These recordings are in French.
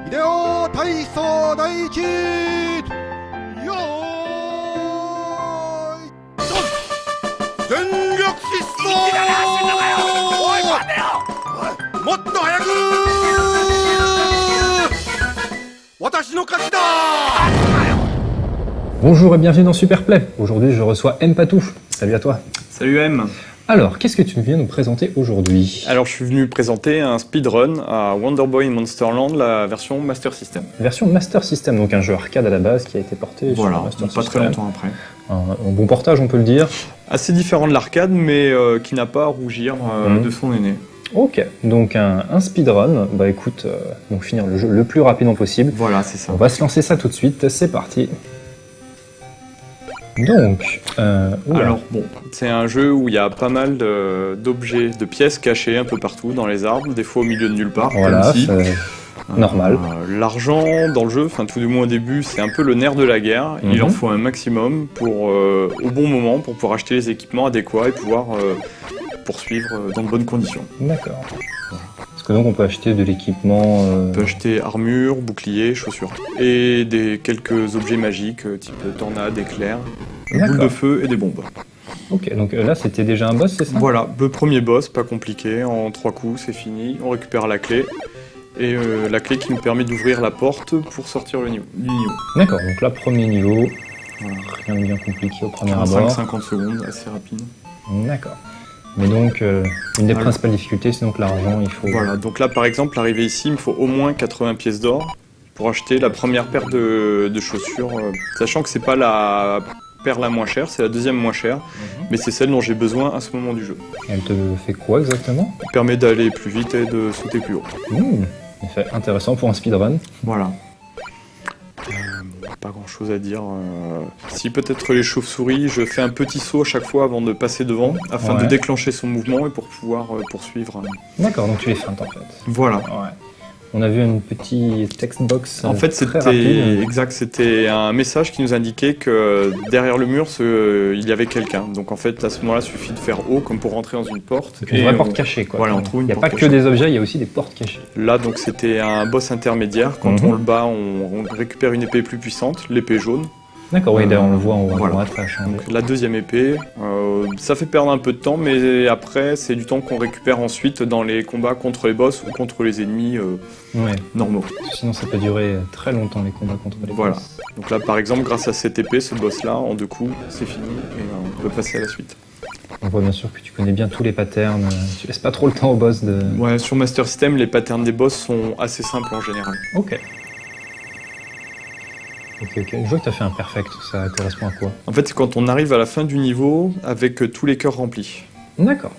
Hideo Taiso Daichi Yo Zenryoku Shissou Motto hayaku Watashi no kachi da. Bonjour et bienvenue dans Superplay. Aujourd'hui je reçois M Patouf. Salut à toi. Salut M. Alors, qu'est-ce que tu viens nous présenter aujourd'hui? Alors je suis venu présenter un speedrun à Wonder Boy Monsterland, la version Master System. Version Master System, donc un jeu arcade à la base qui a été porté sur Master System. Pas très longtemps après. Un bon portage on peut le dire. Assez différent de l'arcade mais qui n'a pas à rougir de son aîné. Ok, donc un speedrun, bah écoute, donc finir le jeu le plus rapidement possible. Voilà, c'est ça. On va se lancer ça tout de suite, c'est parti. Donc, alors bon, c'est un jeu où il y a pas mal d'objets, de pièces cachées un peu partout dans les arbres, des fois au milieu de nulle part, voilà, comme ici. Normal. L'argent dans le jeu, enfin tout du moins au début, c'est un peu le nerf de la guerre. Il en faut un maximum pour, au bon moment pour pouvoir acheter les équipements adéquats et pouvoir poursuivre dans de bonnes conditions. D'accord. Parce que donc on peut acheter de l'équipement... On peut acheter armure, bouclier, chaussures. Et quelques objets magiques, type tornade, éclair, boule de feu et des bombes. Ok, donc là c'était déjà un boss, c'est ça? Voilà, le premier boss, pas compliqué, en 3 coups c'est fini. On récupère la clé. Et la clé qui nous permet d'ouvrir la porte pour sortir du niveau. D'accord, donc là premier niveau, voilà. Rien de bien compliqué au premier abord. 50 secondes, assez rapide. D'accord. Mais donc, une des principales difficultés, c'est donc l'argent, il faut... Voilà, donc là par exemple, arrivé ici, il me faut au moins 80 pièces d'or pour acheter la première paire de chaussures, sachant que c'est pas la paire la moins chère, c'est la deuxième moins chère, mais c'est celle dont j'ai besoin à ce moment du jeu. Elle te fait quoi exactement? Elle permet d'aller plus vite et de sauter plus haut. Effet intéressant pour un speedrun. Voilà. Pas grand chose à dire. Si peut-être les chauves-souris, je fais un petit saut à chaque fois avant de passer devant, afin de déclencher son mouvement et pour pouvoir poursuivre. D'accord, donc tu les feintes en fait. Voilà. Ouais. On a vu une petite text box. En fait, c'était un message qui nous indiquait que derrière le mur, il y avait quelqu'un. Donc en fait, à ce moment-là, il suffit de faire haut comme pour rentrer dans une porte. Une vraie porte cachée, quoi. Voilà, on trouve une porte cachée. Il n'y a pas que des objets, il y a aussi des portes cachées. Là, donc c'était un boss intermédiaire. Quand on le bat, on récupère une épée plus puissante, l'épée jaune. D'accord, oui, d'ailleurs on le voit en voilà. Donc, la deuxième épée, ça fait perdre un peu de temps, mais après c'est du temps qu'on récupère ensuite dans les combats contre les boss ou contre les ennemis normaux. Sinon ça peut durer très longtemps les combats contre les boss. Donc là par exemple grâce à cette épée, ce boss là, en 2 coups, c'est fini et on peut passer à la suite. On voit bien sûr que tu connais bien tous les patterns, tu laisses pas trop le temps au boss de... Ouais, sur Master System, les patterns des boss sont assez simples en général. Ok. Ok, je vois que tu as fait un perfect, ça correspond à quoi? En fait, c'est quand on arrive à la fin du niveau avec tous les cœurs remplis. D'accord.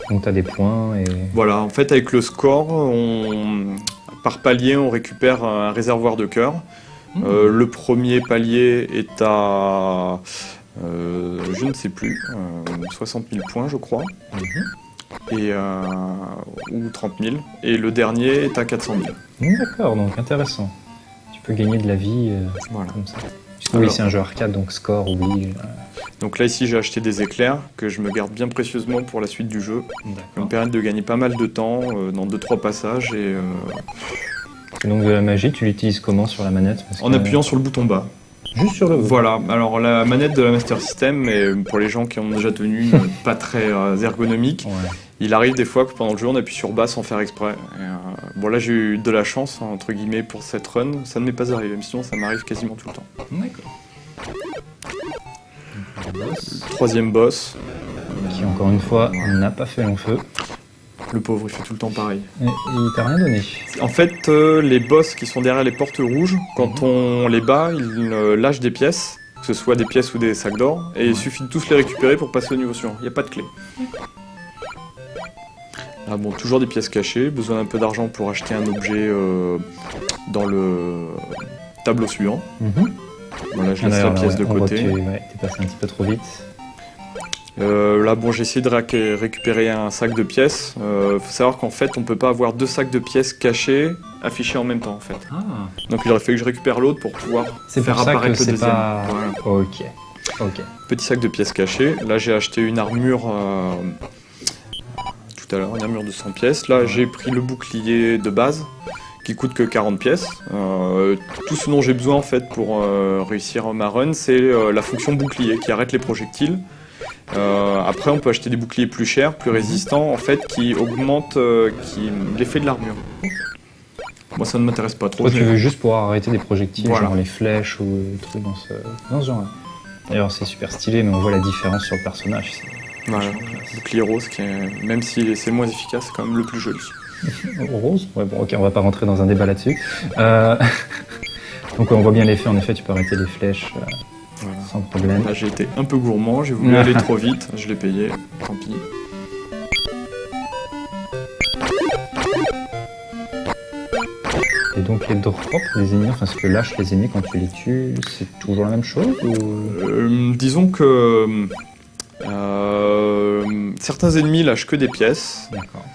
Donc tu as des points et... Voilà, en fait avec le score, par palier, on récupère un réservoir de cœurs. Le premier palier est à, je ne sais plus, 60 000 points je crois, et, ou 30 000, et le dernier est à 400 000. D'accord, donc intéressant. Gagner de la vie comme ça. Oui, c'est un jeu arcade, donc score, oui. Donc là, ici, j'ai acheté des éclairs que je me garde bien précieusement pour la suite du jeu. Ça me permet de gagner pas mal de temps dans 2-3 passages. Et donc de la magie, tu l'utilises comment sur la manette? En appuyant sur le bouton bas. Juste sur le bouton. Voilà, alors la manette de la Master System, mais pour les gens qui ont déjà tenu, pas très ergonomique. Il arrive des fois que pendant le jeu on appuie sur bas sans faire exprès. Bon là j'ai eu de la chance entre guillemets pour cette run, ça ne m'est pas arrivé, mais sinon ça m'arrive quasiment tout le temps. D'accord. Troisième boss. Qui encore une fois n'a pas fait long feu. Le pauvre il fait tout le temps pareil. Et il t'a rien donné. En fait les boss qui sont derrière les portes rouges, quand on les bat, ils lâchent des pièces, que ce soit des pièces ou des sacs d'or, et il suffit de tous les récupérer pour passer au niveau suivant, il n'y a pas de clé. Ah bon, toujours des pièces cachées, besoin d'un peu d'argent pour acheter un objet dans le tableau suivant. Voilà, je laisse la pièce de côté. T'es passé un petit peu trop vite. Là, bon, j'ai essayé de récupérer un sac de pièces. Faut savoir qu'en fait, on peut pas avoir 2 sacs de pièces cachés affichés en même temps, en fait. Donc il aurait fallu que je récupère l'autre pour pouvoir faire apparaître le deuxième. Voilà. Ok. Petit sac de pièces cachées. Là, j'ai acheté une armure... tout à l'heure, une armure de 100 pièces. Là, j'ai pris le bouclier de base, qui coûte que 40 pièces. Tout ce dont j'ai besoin en fait pour réussir ma run, c'est la fonction bouclier qui arrête les projectiles. Après, on peut acheter des boucliers plus chers, plus résistants, en fait, qui augmentent l'effet de l'armure. Moi, ça ne m'intéresse pas trop. Toi, tu veux juste pouvoir arrêter des projectiles, Voilà. genre les flèches ou des trucs dans ce genre-là. D'ailleurs, c'est super stylé, mais on voit la différence sur le personnage. Voilà. Bouclier rose, qui est, même si c'est le moins efficace, c'est quand même le plus joli. Rose? Ouais, bon, ok, on va pas rentrer dans un débat là-dessus. Donc, on voit bien l'effet. En effet, tu peux arrêter les flèches Voilà. sans problème. Là, j'ai été un peu gourmand, j'ai voulu aller trop vite, je l'ai payé, tant pis. Et donc, les drops des ennemis, enfin, ce que lâchent les ennemis quand tu les tues, c'est toujours la même chose ou... Disons que certains ennemis lâchent que des pièces, D'accord.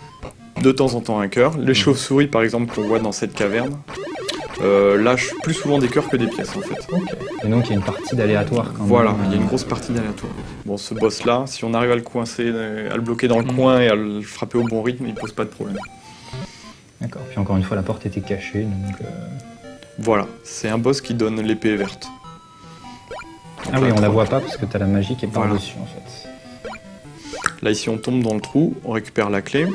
de temps en temps un cœur. Les chauves-souris, par exemple, qu'on voit dans cette caverne, lâchent plus souvent des cœurs que des pièces, en fait. Ok. Et donc, il y a une partie d'aléatoire quand même. Voilà, il y a une grosse partie d'aléatoire. Bon, ce boss-là, si on arrive à le coincer, à le bloquer dans le coin et à le frapper au bon rythme, il pose pas de problème. D'accord. Puis encore une fois, la porte était cachée, donc... Voilà, c'est un boss qui donne l'épée verte. Ah oui, on la voit pas parce que t'as la magie qui est Voilà. par-dessus, en fait. Là, ici, on tombe dans le trou, on récupère la clé.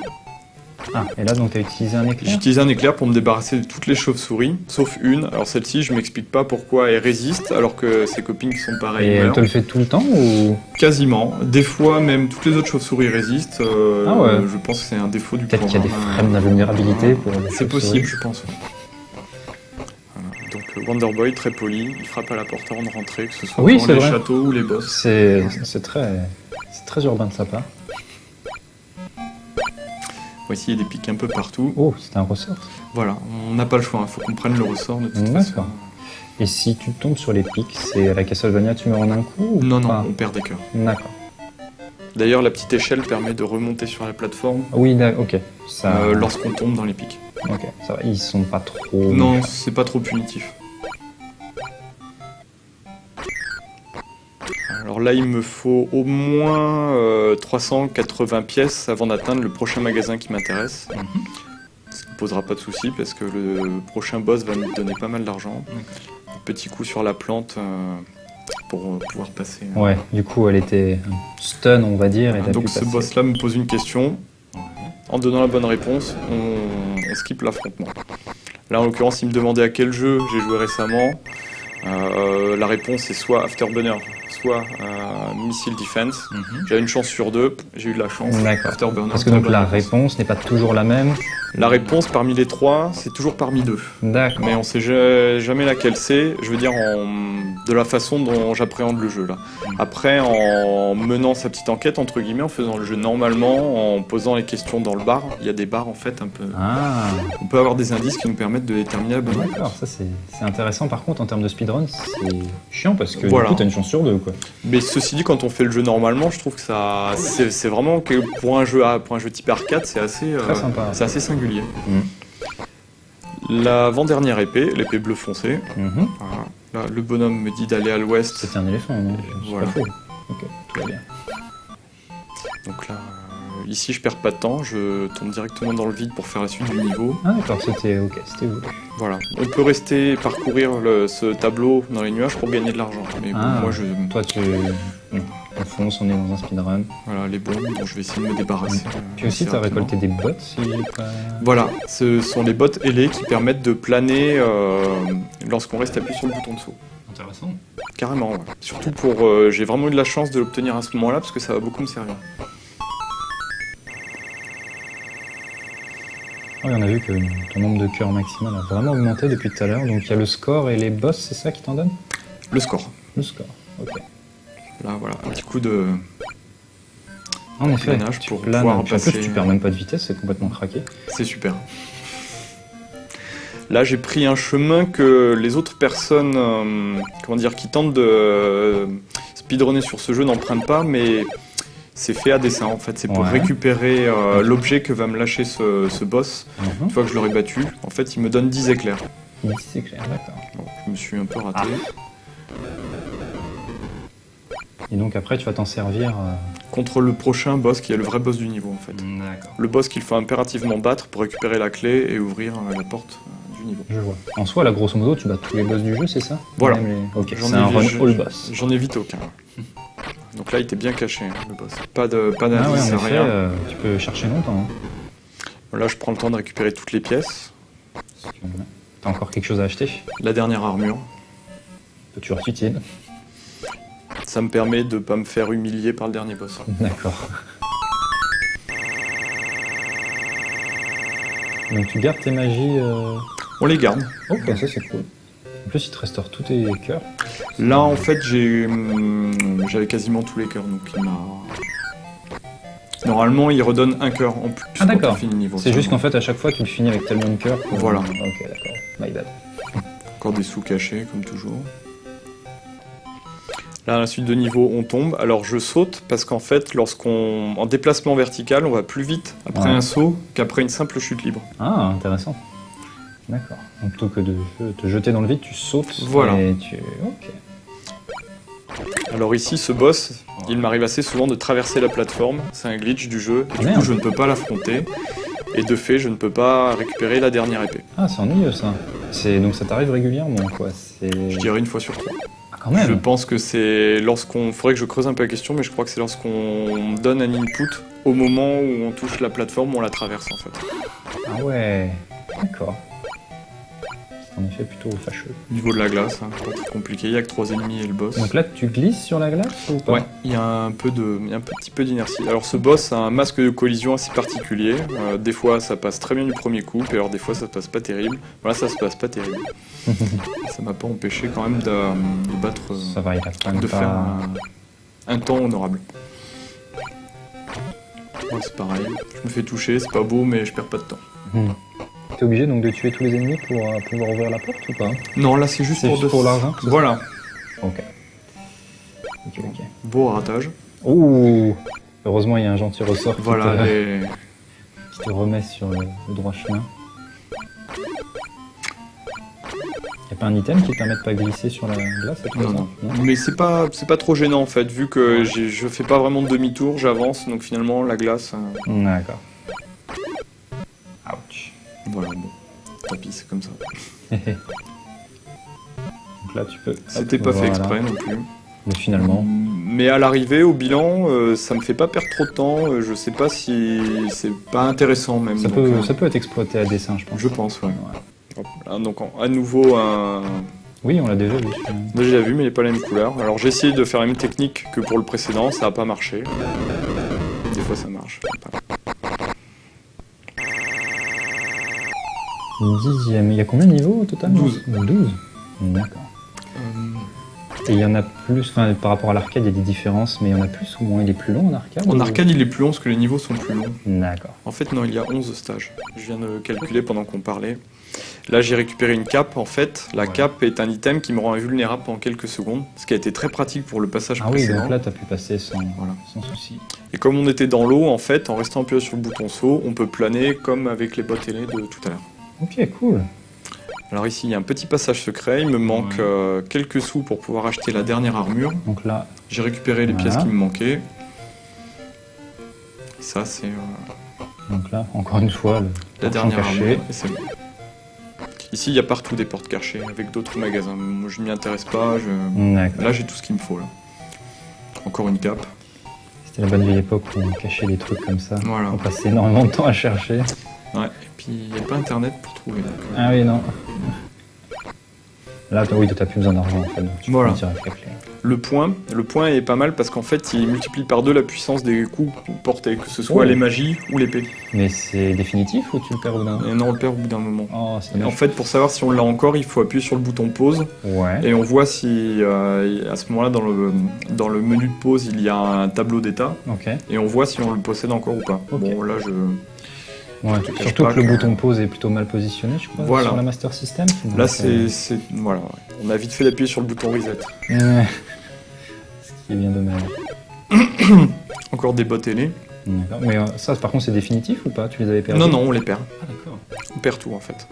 Ah, et là, donc, t'as utilisé un éclair? J'utilise un éclair pour me débarrasser de toutes les chauves-souris, sauf une. Alors celle-ci, je m'explique pas pourquoi elle résiste, alors que ses copines qui sont Et pareilles elle meurent. te le fait tout le temps ou... Quasiment. Des fois, même toutes les autres chauves-souris résistent. Ah ouais. Je pense que c'est un défaut du Peut-être qu'il y a des programme. frames d'invulnérabilité pour les C'est chauves-souris. possible, je pense. Ouais. Voilà. Donc Wonderboy, très poli, il frappe à la porte avant de rentrer, que ce soit Oui, pour c'est les vrai. châteaux ou les boss. C'est très urbain de sa part. Voici, il y a des pics un peu partout. Oh, c'est un ressort. Voilà, on n'a pas le choix, il faut qu'on prenne le ressort de toute façon. D'accord. Et si tu tombes sur les pics, c'est à la Castlevania, tu meurs en un coup ou Non, pas? on perd des cœurs. D'accord. D'ailleurs, la petite échelle permet de remonter sur la plateforme Oui, ok. Ça... lorsqu'on tombe dans les pics. Ok, ça va. Ils sont pas trop... Non, c'est pas trop punitif. Alors là, il me faut au moins 380 pièces avant d'atteindre le prochain magasin qui m'intéresse. Ce qui ne posera pas de souci parce que le prochain boss va me donner pas mal d'argent. Un petit coup sur la plante pour pouvoir passer. Ouais, du coup, elle était stun, on va dire, et t'as Donc pu ce passer. boss-là me pose une question. En donnant la bonne réponse, on skip l'affrontement. Là, en l'occurrence, il me demandait à quel jeu j'ai joué récemment. La réponse est soit Afterburner, soit Missile Defense. J'ai une chance sur deux, j'ai eu de la chance. D'accord. Afterburner. Parce que très donc bonne la réponse. réponse n'est pas toujours la même. La réponse parmi les trois, c'est toujours parmi deux. D'accord. Mais on sait jamais laquelle c'est, je veux dire, de la façon dont j'appréhende le jeu là. Après, en menant sa petite enquête, entre guillemets, en faisant le jeu normalement, en posant les questions dans le bar, il y a des bars en fait un peu. Ah, On peut avoir des indices qui nous permettent de déterminer la bonne d'accord, réponse. ça c'est intéressant. Par contre, en termes de speedrun, c'est chiant parce que Voilà. du coup, t'as une chance sur deux, quoi. Mais ceci dit, quand on fait le jeu normalement, je trouve que ça, c'est vraiment que pour un jeu type arcade, c'est assez, Très sympa. c'est assez singulier. Mhm. L'avant-dernière épée, l'épée bleu foncé. Mhm. Voilà. Là, le bonhomme me dit d'aller à l'ouest. C'était un éléphant, non? C'est Voilà. pas faux. Ok, tout va bien. Donc là, ici, je perds pas de temps, je tombe directement dans le vide pour faire la suite du niveau. Ah d'accord, c'était ok, c'était voulu. Voilà. On peut rester parcourir ce tableau dans les nuages pour gagner de l'argent. Mais bon, Ah. moi, Toi, on fonce, on est dans un speedrun. voilà, les bombes dont je vais essayer de me débarrasser. Puis aussi, assez t'as rapidement. récolté des bottes, si j'ai pas... Voilà, ce sont les bottes ailées qui permettent de planer lorsqu'on reste appuyé sur le bouton de saut. Intéressant. Carrément, ouais. Surtout pour... j'ai vraiment eu de la chance de l'obtenir à ce moment-là parce que ça va beaucoup me servir. Oui, on a vu que ton nombre de cœurs maximal a vraiment augmenté depuis tout à l'heure. Donc il y a le score et les boss, c'est ça qui t'en donne? Le score. Le score, ok. Là, voilà, un petit coup de... En effet, Planage tu pour planes. pouvoir Puis en passer- plus, tu perds même pas de vitesse, c'est complètement craqué. C'est super. Là, j'ai pris un chemin que les autres personnes qui tentent de speedrunner sur ce jeu n'empruntent pas, mais c'est fait à dessein en fait. C'est pour Ouais. récupérer l'objet que va me lâcher ce boss. Mhm. Une fois que je l'aurai battu, en fait, il me donne 10 éclairs. C'est clair, d'accord. Bon, je me suis un peu raté. Et donc après, tu vas t'en servir... Contre le prochain boss qui est le vrai boss du niveau en fait. D'accord. Le boss qu'il faut impérativement battre pour récupérer la clé et ouvrir la porte du du niveau. Je vois. En soi, là, grosso modo, tu bats tous les boss du jeu, c'est ça? Voilà. Même les- Ok, J'en c'est ai un vu- run je- all boss. J'en évite aucun. Donc là, il était bien caché, hein, le boss. Pas Ah ouais, d'indice, en effet, rien. tu peux chercher longtemps. Hein. Là, je prends le temps de récupérer toutes les pièces. T'as encore quelque chose à acheter? La dernière armure. Peut toujours être utile. Ça me permet de pas me faire humilier par le dernier boss. D'accord. Donc tu gardes tes magies. On les garde. Ok, ça c'est cool. En plus, il te restaure tous tes cœurs. Là, en fait, j'avais quasiment tous les cœurs, donc il m'a... Normalement, il redonne un cœur en plus Ah, quand d'accord. on finit le niveau. C'est juste qu'en fait, à chaque fois, tu le finis avec tellement de cœurs. que- Voilà. Ok, d'accord. My bad. Encore des sous cachés, comme toujours. Là, à la suite de niveau, on tombe. Alors, je saute parce qu'en fait, en déplacement vertical, on va plus vite après Ouais. un saut qu'après une simple chute libre. Ah, intéressant. D'accord. Donc plutôt que de te jeter dans le vide, tu sautes. Voilà. Et tu... Ok. Alors ici, ce boss, il m'arrive assez souvent de traverser la plateforme. C'est un glitch du jeu. Et du Merde. coup, je ne peux pas l'affronter. Et de fait, je ne peux pas récupérer la dernière épée. Ah, c'est ennuyeux ça. Donc ça t'arrive régulièrement, quoi. Je dirais une fois sur trois. Ah, quand même. Je pense que c'est lorsqu'on... Faudrait que je creuse un peu la question, mais je crois que c'est lorsqu'on donne un input au moment où on touche la plateforme, on la traverse en fait. Ah ouais. D'accord. C'est en effet plutôt fâcheux. Niveau de la glace, hein, pas très compliqué, il y a que 3 ennemis et le boss. Donc là, tu glisses sur la glace ou pas? Ouais, il y a un petit peu d'inertie. Alors ce boss a un masque de collision assez particulier. Des fois ça passe très bien du premier coup, et alors des fois ça se passe pas terrible. Voilà, ça se passe pas terrible. Ça m'a pas empêché quand même de battre, Ça va, il a quand même de pas... faire un temps honorable. Ouais, c'est pareil, je me fais toucher, c'est pas beau mais je perds pas de temps. T'es obligé donc de tuer tous les ennemis pour pouvoir ouvrir la porte ou pas? Non, là c'est juste C'est pour, juste pour l'argent que ça se Voilà, Ok. Ok, ok. beau ratage. Ouh. Heureusement, il y a un gentil ressort Voilà, qui te remet sur le droit chemin. Y a pas un item qui te permet de pas glisser sur la glace à tout Non, hasard non. Mais c'est pas trop gênant en fait, vu que je fais pas vraiment de demi-tour, j'avance, donc finalement la glace, D'accord. Ouch. voilà, bon, tant pis, c'est comme ça. Donc là, tu peux... C'était pas fait Voilà. exprès non plus. Mais finalement... Mais à l'arrivée, au bilan, ça me fait pas perdre trop de temps, je sais pas si c'est pas intéressant même. Ça donc, peut être exploité à dessein, je pense. je pense, ouais. Ouais. Hop, là, donc à nouveau un... Oui, on l'a déjà vu. J'ai déjà vu, mais il n'est pas la même couleur. Alors j'ai essayé de faire la même technique que pour le précédent, ça n'a pas marché. Des fois ça marche. Dixième. Il y a combien de niveaux au total? 12. 12. D'accord. Et il y en a plus, enfin par rapport à l'arcade, il y a des différences, mais il y en a plus ou moins? Il est plus long en arcade? En ou- arcade, il est plus long parce que les niveaux sont plus longs. D'accord. En fait, non, il y a 11 stages. Je viens de calculer pendant qu'on parlait. Là, j'ai récupéré une cape. En fait, la cape est un item qui me rend invulnérable pendant quelques secondes, ce qui a été très pratique pour le passage Ah oui, précédent. donc là, t'as pu passer sans souci. Et comme on était dans l'eau, en fait, en restant appuyé sur le bouton saut, on peut planer comme avec les bottes ailées de tout à l'heure. Ok, cool. Alors ici, il y a un petit passage secret. Il me manque quelques sous pour pouvoir acheter la dernière armure. Donc là, J'ai récupéré les Voilà. pièces qui me manquaient. Et ça, c'est encore une fois, le la portant dernière caché. armure. Et c'est bon. Ici, il y a partout des portes cachées avec d'autres magasins. Moi, je m'y intéresse pas. D'accord. Là, j'ai tout ce qu'il me faut. Là. Encore une cape. C'était la bonne vieille époque où on cachait des trucs comme ça. Voilà. On passait énormément de temps à chercher. Ouais. Et puis, il n'y a pas internet pour trouver. Donc, Ah oui, non. Là, oui, t'as plus besoin d'argent en fait. Donc tu Voilà. peux direct la clé. le point est pas mal parce qu'en fait, il multiplie par 2 la puissance des coups portés, que ce soit Oh. les magies ou l'épée. Mais c'est définitif ou tu le perds au bout d'un... Et non, on le perd au bout d'un moment. Oh, c'est Et en dommage. fait, pour savoir si on l'a encore, il faut appuyer sur le bouton pause. Ouais. Et on voit si, à ce moment-là, dans le menu de pause, il y a un tableau d'état. Ok. Et on voit si on le possède encore ou pas. Ok. Bon, là, Ouais. te cache Surtout pas que le que- bouton pause est plutôt mal positionné, je crois, Voilà. sur la Master System. Donc, là, voilà. On a vite fait d'appuyer sur le bouton reset. Ouais. Ce qui est bien dommage. Encore des bottes ailées. D'accord. Mais ça, par contre, c'est définitif ou pas? Tu les avais perdus? Non, non, on les perd. Ah, d'accord. On perd tout, en fait.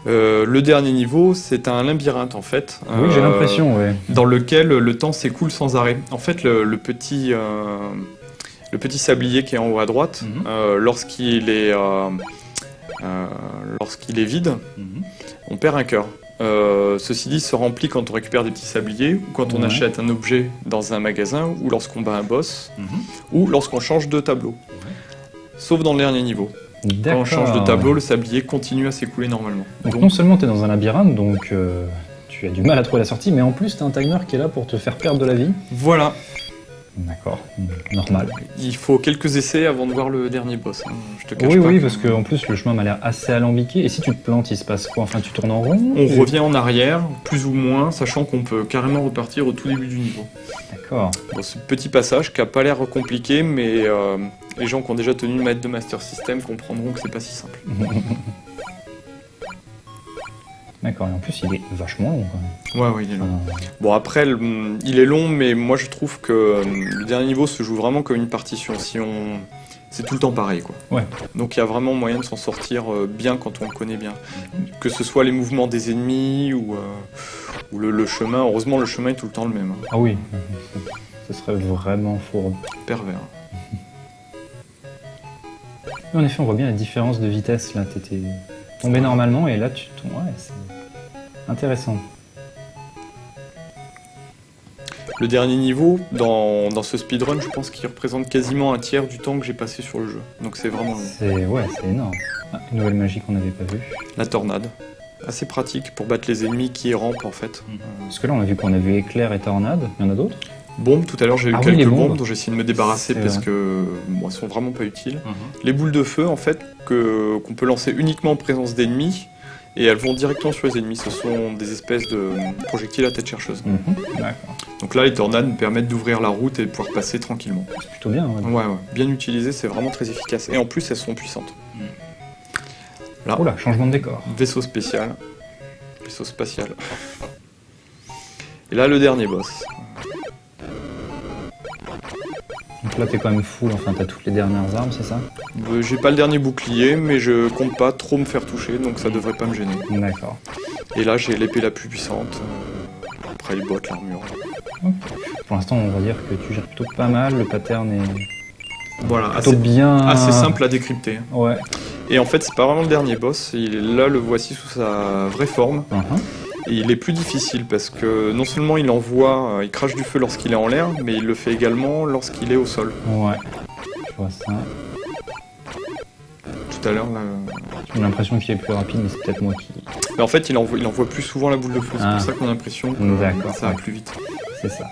Le dernier niveau, c'est un labyrinthe, en fait. Oui, j'ai l'impression, ouais. Dans lequel le temps s'écoule sans arrêt. En fait, le petit sablier qui est en haut à droite, Mhm. lorsqu'il est vide, Mhm. on perd un cœur. Ceci dit, se remplit quand on récupère des petits sabliers, ou quand on Ouais. achète un objet dans un magasin, ou lorsqu'on bat un boss, ou lorsqu'on change de tableau. Sauf dans le dernier niveau. Quand D'accord. on change de tableau, le sablier continue à s'écouler normalement. Donc non seulement tu es dans un labyrinthe, donc tu as du mal à trouver la sortie, mais en plus tu as un timer qui est là pour te faire perdre de la vie. Voilà, D'accord, normal. il faut quelques essais avant de voir le dernier boss. Hein. Je te cache Oui, pas oui, que- parce qu'en plus le chemin m'a l'air assez alambiqué, et si tu te plantes, il se passe quoi? Enfin, tu tournes en rond? On revient en arrière, plus ou moins, sachant qu'on peut carrément repartir au tout début du niveau. D'accord. Bon, ce petit passage qui a pas l'air compliqué, mais les gens qui ont déjà tenu le maître de Master System comprendront que c'est pas si simple. D'accord, et en plus il est vachement long quand même. Ouais, il est long. Enfin, Bon, après, il est long, mais moi je trouve que le dernier niveau se joue vraiment comme une partition. C'est tout le temps pareil, quoi. Ouais. Donc il y a vraiment moyen de s'en sortir bien quand on le connaît bien. Que ce soit les mouvements des ennemis ou le chemin. Heureusement, le chemin est tout le temps le même. Hein. Ah oui, ce serait vraiment fourbe. Pervers. En effet, on voit bien la différence de vitesse là. T'étais tombé normalement et là tu tombes. Ouais, c'est intéressant. Le dernier niveau, dans ce speedrun, je pense qu'il représente quasiment un tiers du temps que j'ai passé sur le jeu. Donc c'est vraiment long. C'est énorme. Ah, une nouvelle magie qu'on n'avait pas vue. La tornade. Assez pratique pour battre les ennemis qui rampent en fait. Parce que là, on a vu qu'on a vu éclair et tornade. Il y en a d'autres? Bombes, tout à l'heure j'ai eu Ah oui, quelques les bombes. bombes dont j'ai essayé de me débarrasser C'est parce vrai. que bon, elles sont vraiment pas utiles. Les boules de feu en fait qu'on peut lancer uniquement en présence d'ennemis et elles vont directement sur les ennemis. Ce sont des espèces de projectiles à tête chercheuse. D'accord. Donc là les tornades nous permettent d'ouvrir la route et de pouvoir passer tranquillement. C'est plutôt bien. Ouais. Ouais, bien utilisé, c'est vraiment très efficace. Et en plus elles sont puissantes. Là, Oula, changement de décor. vaisseau spécial. Vaisseau spatial. Et là le dernier boss. Donc là, t'es quand même full. Enfin, t'as toutes les dernières armes, c'est ça? J'ai pas le dernier bouclier, mais je compte pas trop me faire toucher, donc ça devrait pas me gêner. D'accord. Et là, j'ai l'épée la plus puissante. Après les bottes, l'armure. Pour l'instant, on va dire que tu gères plutôt pas mal. Le pattern est Voilà, plutôt bien. assez simple à décrypter. Ouais. Et en fait, c'est pas vraiment le dernier boss. Là, le voici sous sa vraie forme. Et il est plus difficile parce que non seulement il envoie, il crache du feu lorsqu'il est en l'air, mais il le fait également lorsqu'il est au sol. Ouais. Je vois ça. Tout à l'heure, là. J'ai l'impression qu'il est plus rapide, mais c'est peut-être moi qui. Mais en fait, il envoie plus souvent la boule de feu. C'est Ah. pour ça qu'on a l'impression D'accord. que ça va plus vite. C'est ça.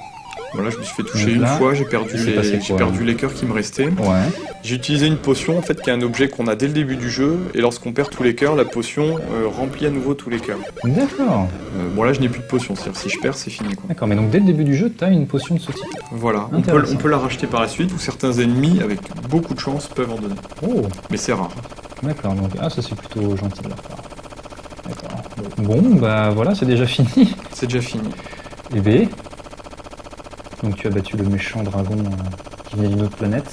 Voilà, je me suis fait toucher Donc une là, fois, j'ai perdu, il s'est passé quoi, les cœurs qui me restaient. Ouais. J'ai utilisé une potion en fait qui est un objet qu'on a dès le début du jeu et lorsqu'on perd tous les cœurs, la potion remplit à nouveau tous les cœurs. D'accord. Bon là je n'ai plus de potion, c'est-à-dire si je perds c'est fini quoi. D'accord, mais donc dès le début du jeu, t'as une potion de ce type. Voilà, Intéressant. on peut la racheter par la suite ou certains ennemis avec beaucoup de chance peuvent en donner. Oh. Mais c'est rare. D'accord, donc ça c'est plutôt gentil de leur part. D'accord. Bon, bah voilà, c'est déjà fini. C'est déjà fini. Et B. Donc tu as battu le méchant dragon qui vient d'une autre planète.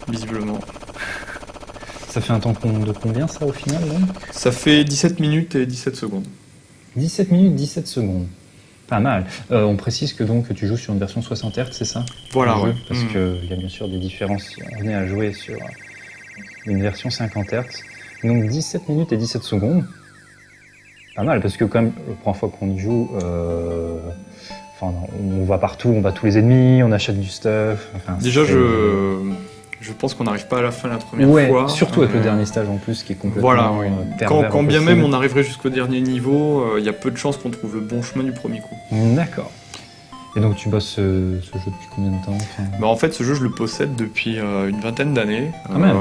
Visiblement. Ça fait un temps de combien ça au final donc Ça fait 17 minutes et 17 secondes. 17 minutes, 17 secondes. Pas mal. On précise que donc tu joues sur une version 60 Hz, c'est ça? Voilà, Le jeu, ouais. Parce qu'il y a bien sûr des différences si on venait à jouer sur une version 50 Hz. Donc 17 minutes et 17 secondes. Pas mal, parce que quand même, la première fois qu'on y joue, enfin, on va partout, on bat tous les ennemis, on achète du stuff. Enfin, Déjà c'est- je pense qu'on n'arrive pas à la fin la première Ouais, fois. surtout avec le dernier stage en plus qui est complètement Voilà, oui. pervers Quand au bien possible. même on arriverait jusqu'au dernier niveau, il y a peu de chances qu'on trouve le bon chemin du premier coup. D'accord. Et donc tu bosses ce jeu depuis combien de temps enfin... Bah en fait, ce jeu, je le possède depuis une vingtaine d'années. Quand même.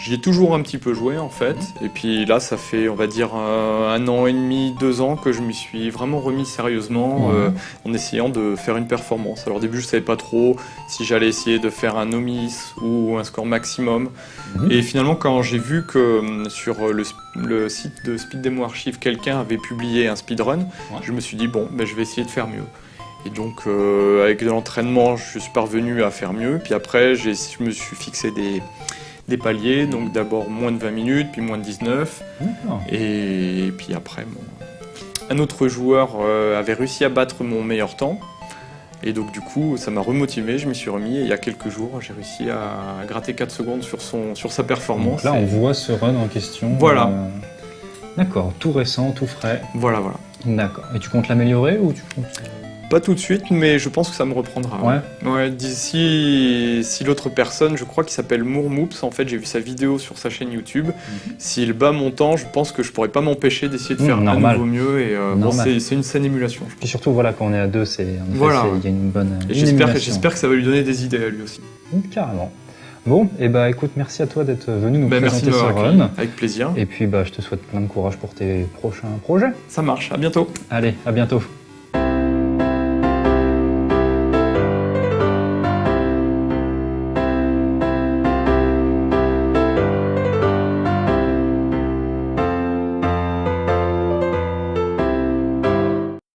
J'y ai toujours un petit peu joué, en fait. Et puis là, ça fait, on va dire, 1 an et demi, 2 ans que je m'y suis vraiment remis sérieusement Ouais. en essayant de faire une performance. Alors au début, je savais pas trop si j'allais essayer de faire un no-miss ou un score maximum. Mhm. Et finalement, quand j'ai vu que sur le site de Speed Demo Archive, quelqu'un avait publié un speedrun, je me suis dit, bon, ben, je vais essayer de faire mieux. Et donc, avec de l'entraînement, je suis parvenu à faire mieux. Puis après, je me suis fixé des paliers. Donc d'abord moins de 20 minutes, puis moins de 19. D'accord. Et puis après, un autre joueur avait réussi à battre mon meilleur temps. Et donc du coup, ça m'a remotivé, je m'y suis remis. Et il y a quelques jours, j'ai réussi à gratter 4 secondes sur sa performance. Donc là, on voit ce run en question. Voilà. D'accord, tout récent, tout frais. Voilà, voilà. D'accord. Et tu comptes l'améliorer ou tu comptes... Pas tout de suite, mais je pense que ça me reprendra. Ouais. Ouais, d'ici, si l'autre personne, je crois qu'il s'appelle Mourmoups, en fait j'ai vu sa vidéo sur sa chaîne YouTube. S'il bat mon temps, je pense que je pourrais pas m'empêcher d'essayer de faire à normal. nouveau mieux. Et bon, Normal. c'est une saine émulation. Je Puis surtout, voilà, quand on est à deux, c'est en effet, Voilà. il y a une bonne Et une émulation. j'espère que ça va lui donner des idées à lui aussi. Carrément. Bon, et bah écoute, merci à toi d'être venu nous Merci présenter de ce m'avoir accueilli. run. Avec plaisir. Et puis bah je te souhaite plein de courage pour tes prochains projets. Ça marche, à bientôt. Allez, à bientôt.